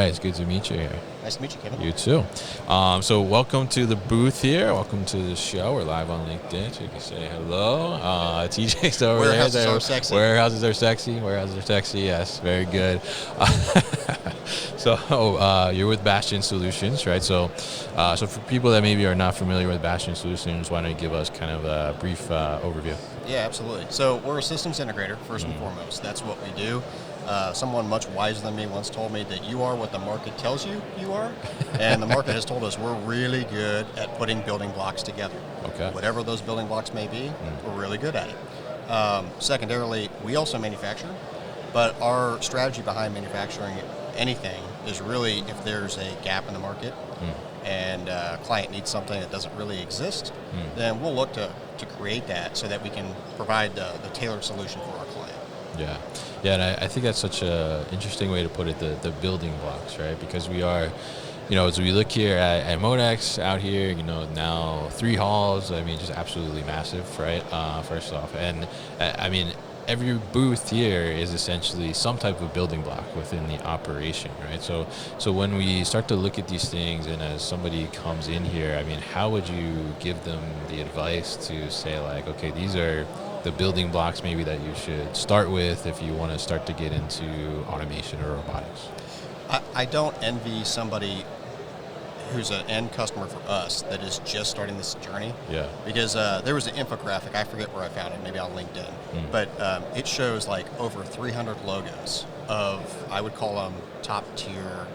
It's good to meet you here. Nice to meet you, Kevin. You too. So welcome to the booth here. Welcome to the show. We're live on LinkedIn, so you can say hello. TJ's over there. Warehouses are sexy. Warehouses are sexy. Warehouses are sexy. Yes, very good. So you're with Bastian Solutions, right? So for people that maybe are not familiar with Bastian Solutions, why don't you give us kind of a brief overview? Yeah, absolutely. So we're a systems integrator, first and foremost. That's what we do. Someone much wiser than me once told me that you are what the market tells you you are, and the market has told us we're really good at putting building blocks together. Okay. Whatever those building blocks may be, we're really good at it. Secondarily, we also manufacture, but our strategy behind manufacturing anything is really if there's a gap in the market and a client needs something that doesn't really exist, then we'll look to create that so that we can provide the tailored solution for our client. Yeah, and I think that's such an interesting way to put it, the building blocks, right? Because we are, as we look here at Modex out here, now 3 halls, just absolutely massive, right? First off, and I mean, every booth here is essentially some type of building block within the operation, right? So when we start to look at these things, and as somebody comes in here, how would you give them the advice to say, like, okay, these are the building blocks maybe that you should start with if you want to start to get into automation or robotics? I don't envy somebody who's an end customer for us that is just starting this journey. Yeah. Because there was an infographic, I forget where I found it, maybe on LinkedIn, but it shows like over 300 logos of, I would call them top tier,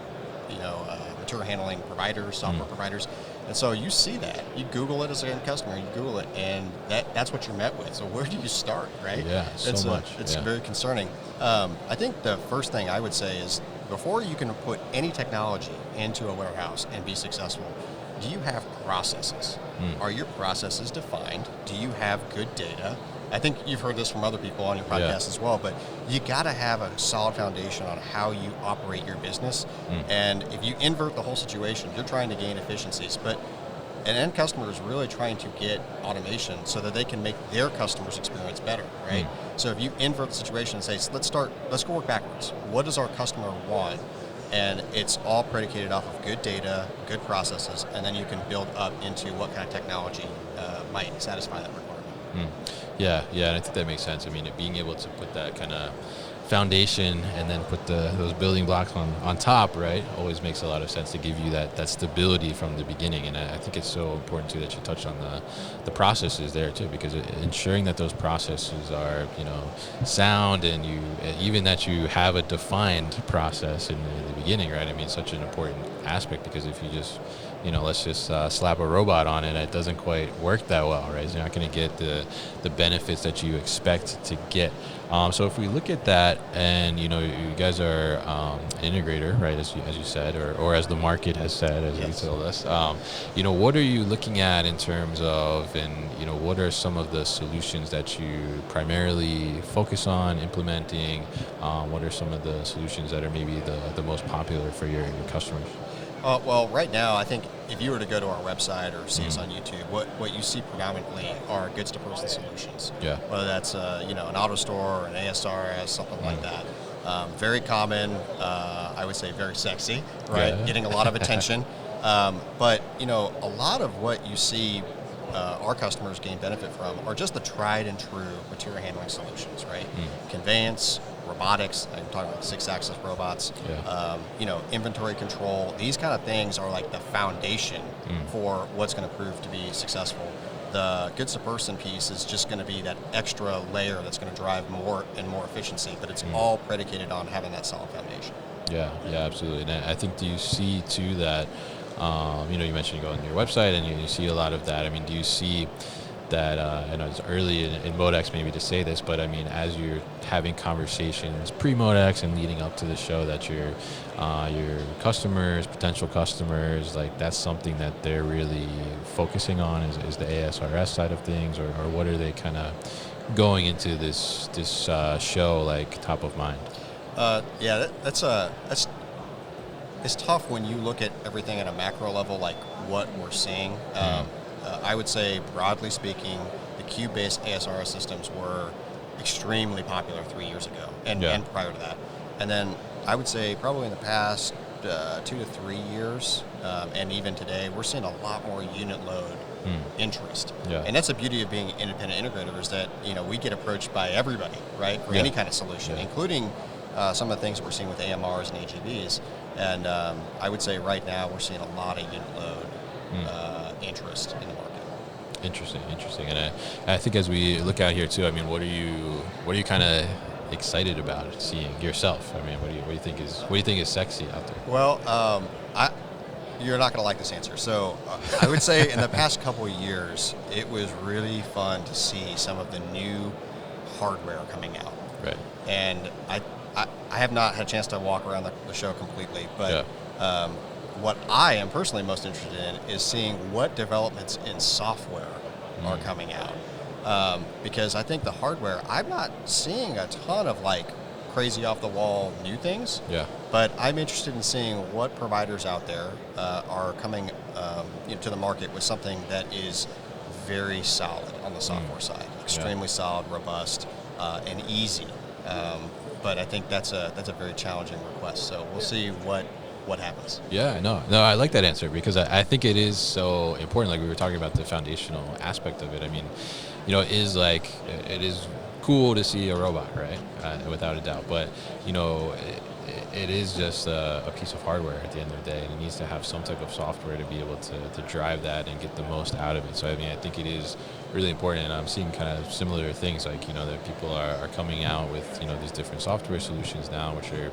material handling providers, software providers. And so you see that, you Google it as an end customer, you Google it, and that's what you're met with. So where do you start, right? Yeah, so much. It's very concerning. I think the first thing I would say is, before you can put any technology into a warehouse and be successful, do you have processes? Are your processes defined? Do you have good data? I think you've heard this from other people on your podcast as well, but you got to have a solid foundation on how you operate your business. And if you invert the whole situation, you're trying to gain efficiencies, but an end customer is really trying to get automation so that they can make their customers' experience better, right? So if you invert the situation and say, let's go work backwards. What does our customer want? And it's all predicated off of good data, good processes, and then you can build up into what kind of technology might satisfy that requirement. Yeah, and I think that makes sense. Being able to put that kind of foundation and then put those building blocks on top, right, always makes a lot of sense to give you that stability from the beginning. And I think it's so important too that you touch on the processes there too, because ensuring that those processes are sound, and even that you have a defined process in the beginning, right? Such an important aspect, because if you just let's just slap a robot on it don't quite work that well, right? So you're not going to get the benefits that you expect to get. So if we look at that, and you guys are an integrator, right, as you said, or as the market has said, as you told us, what are you looking at in terms of, and what are some of the solutions that you primarily focus on implementing? What are some of the solutions that are maybe the most popular for your customers? Well, right now, I think if you were to go to our website or see us on YouTube, what you see predominantly are goods-to-person solutions. Yeah. Whether that's an auto store or an ASRS, something like that. Very common, I would say very sexy, right? Yeah. Getting a lot of attention. But, a lot of what you see our customers gain benefit from are just the tried and true material handling solutions, right? Conveyance, robotics, I'm talking about 6-axis robots, inventory control. These kind of things are like the foundation for what's going to prove to be successful. The goods to person piece is just going to be that extra layer that's going to drive more and more efficiency, but it's all predicated on having that solid foundation. Yeah, absolutely. And I think, do you see too that, you mentioned you go on your website and you see a lot of that. Do you see that, I know it's early in Modex maybe to say this, but as you're having conversations pre-Modex and leading up to the show, that your customers, potential customers, like that's something that they're really focusing on is the ASRS side of things, or what are they kind of going into this show like top of mind? It's tough when you look at everything at a macro level, like what we're seeing. I would say, broadly speaking, the cube-based ASRS systems were extremely popular 3 years ago and prior to that. And then I would say probably in the past 2 to 3 years, and even today, we're seeing a lot more unit load interest. Yeah. And that's the beauty of being independent integrator, is that we get approached by everybody, right, for any kind of solution, including some of the things that we're seeing with AMRs and AGVs. And I would say right now we're seeing a lot of unit load interest in the market. Interesting. And I think as we look out here too, I mean, what are you kind of excited about seeing yourself? I mean, what do you think is sexy out there? Well, you're not going to like this answer. So I would say in the past couple of years, it was really fun to see some of the new hardware coming out. Right. And I have not had a chance to walk around the show completely, but what I am personally most interested in is seeing what developments in software are coming out. Because I think the hardware, I'm not seeing a ton of like crazy off the wall new things. Yeah. But I'm interested in seeing what providers out there are coming to the market with something that is very solid on the software side, extremely solid, robust, and easy. But I think that's a very challenging request. So we'll see what happens. Yeah, no, I like that answer, because I think it is so important. Like we were talking about the foundational aspect of it. I mean, it is cool to see a robot, right? Without a doubt. But, it is just a piece of hardware at the end of the day, and it needs to have some type of software to be able to drive that and get the most out of it. So, I mean, I think it is really important, and I'm seeing kind of similar things, like, that people are coming out with, these different software solutions now, which are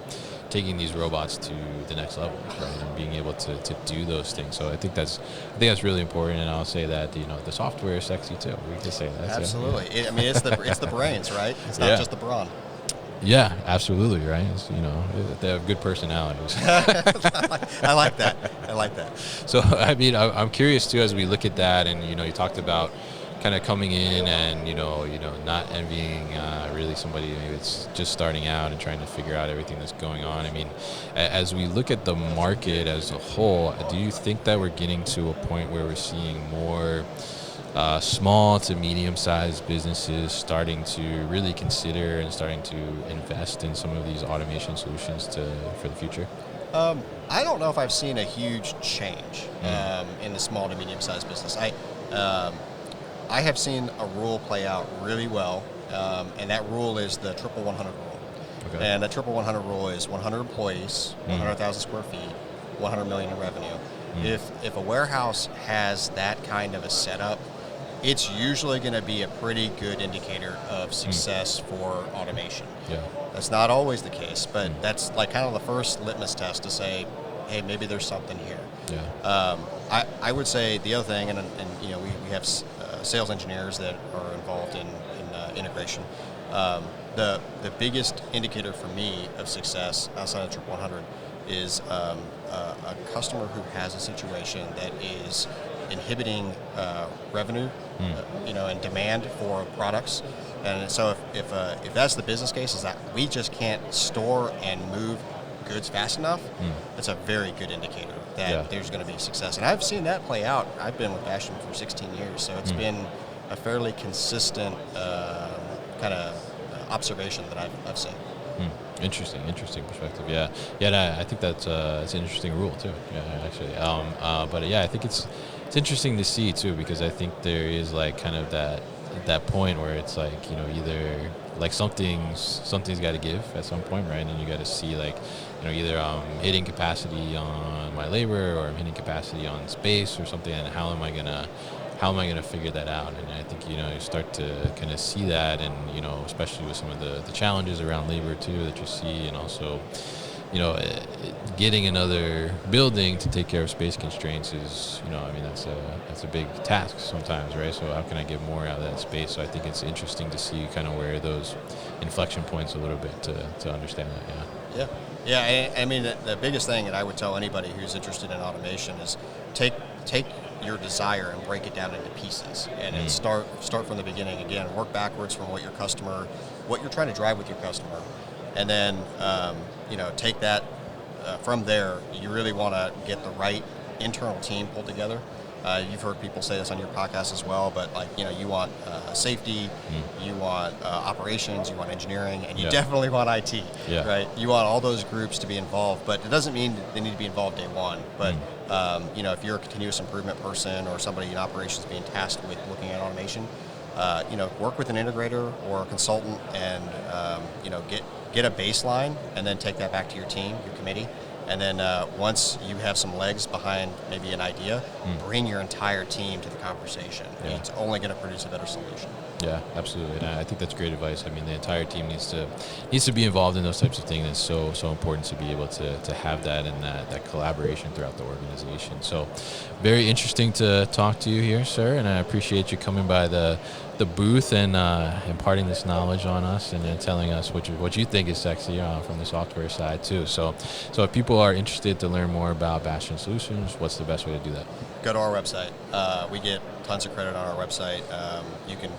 taking these robots to the next level, right, and being able to do those things. So I think that's really important, and I'll say that the software is sexy too. We can say that. Absolutely. Yeah. It's the brains, right? It's not just the brawn. Yeah, absolutely, right. They have good personalities. I like that. So I mean, I'm curious too, as we look at that, and you talked about kind of coming in and not envying really somebody maybe that's just starting out and trying to figure out everything that's going on. I mean, as we look at the market as a whole, do you think that we're getting to a point where we're seeing more small to medium-sized businesses starting to really consider and starting to invest in some of these automation solutions for the future? I don't know if I've seen a huge change in the small to medium-sized business. I have seen a rule play out really well, and that rule is the triple 100 rule. Okay. And the triple 100 rule is 100 employees, 100,000 square feet, 100 million in revenue. If a warehouse has that kind of a setup, it's usually going to be a pretty good indicator of success for automation. Yeah. That's not always the case, but that's like kind of the first litmus test to say, hey, maybe there's something here. Yeah. I would say the other thing, and we have sales engineers that are involved in integration. The biggest indicator for me of success outside of Triple 100 is a customer who has a situation that is inhibiting revenue, and demand for products. And so if that's the business case, is that we just can't store and move goods fast enough, it's a very good indicator that there's going to be success. And I've seen that play out. I've been with Bastian for 16 years, so it's been a fairly consistent kind of observation that I've seen. Interesting perspective. Yeah. I think that's an interesting rule too. Yeah, actually. But yeah, I think it's interesting to see too, because I think there is like kind of that point where it's like either like something's got to give at some point, right? And you got to see like either I'm hitting capacity on my labor or I'm hitting capacity on space or something, and how am I gonna figure that out? And I think you start to kind of see that, and especially with some of the challenges around labor too that you see, and also getting another building to take care of space constraints is that's a big task sometimes, right? So how can I get more out of that space? So I think it's interesting to see kind of where those inflection points a little bit to understand that. Yeah. I mean, the biggest thing that I would tell anybody who's interested in automation is take your desire and break it down into pieces, and then start from the beginning again. Work backwards from what you're trying to drive with your customer, and then take that from there. You really want to get the right internal team pulled together, You've heard people say this on your podcast as well, but like, you want safety, you want operations, you want engineering, and you definitely want IT, right? You want all those groups to be involved, but it doesn't mean they need to be involved day one. But if you're a continuous improvement person or somebody in operations being tasked with looking at automation, work with an integrator or a consultant, and get a baseline, and then take that back to your team, your committee. And then once you have some legs behind maybe an idea, bring your entire team to the conversation. It's only going to produce a better solution. Yeah, absolutely. And I think that's great advice. I mean, the entire team needs to be involved in those types of things. It's so important to be able to have that and that collaboration throughout the organization. So very interesting to talk to you here, sir. And I appreciate you coming by the booth and imparting this knowledge on us, and then telling us what you think is sexy from the software side too. So if people are interested to learn more about Bastian Solutions, what's the best way to do that? Go to our website. We get tons of credit on our website. You can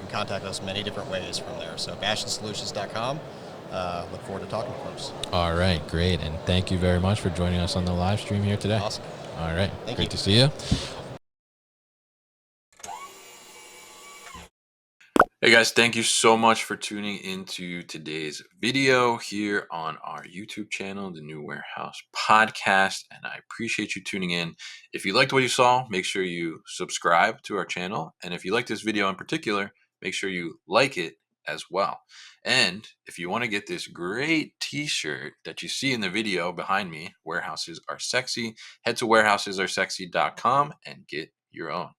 contact us many different ways from there. So bastiansolutions.com. Look forward to talking to folks. All right, great. And thank you very much for joining us on the live stream here today. Awesome. All right, Thank great you. to see you. Hey guys, thank you so much for tuning into today's video here on our YouTube channel, the New Warehouse Podcast, and I appreciate you tuning in. If you liked what you saw, make sure you subscribe to our channel, and if you like this video in particular, make sure you like it as well. And if you want to get this great t-shirt that you see in the video behind me, Warehouses Are Sexy, head to warehousesaresexy.com and get your own.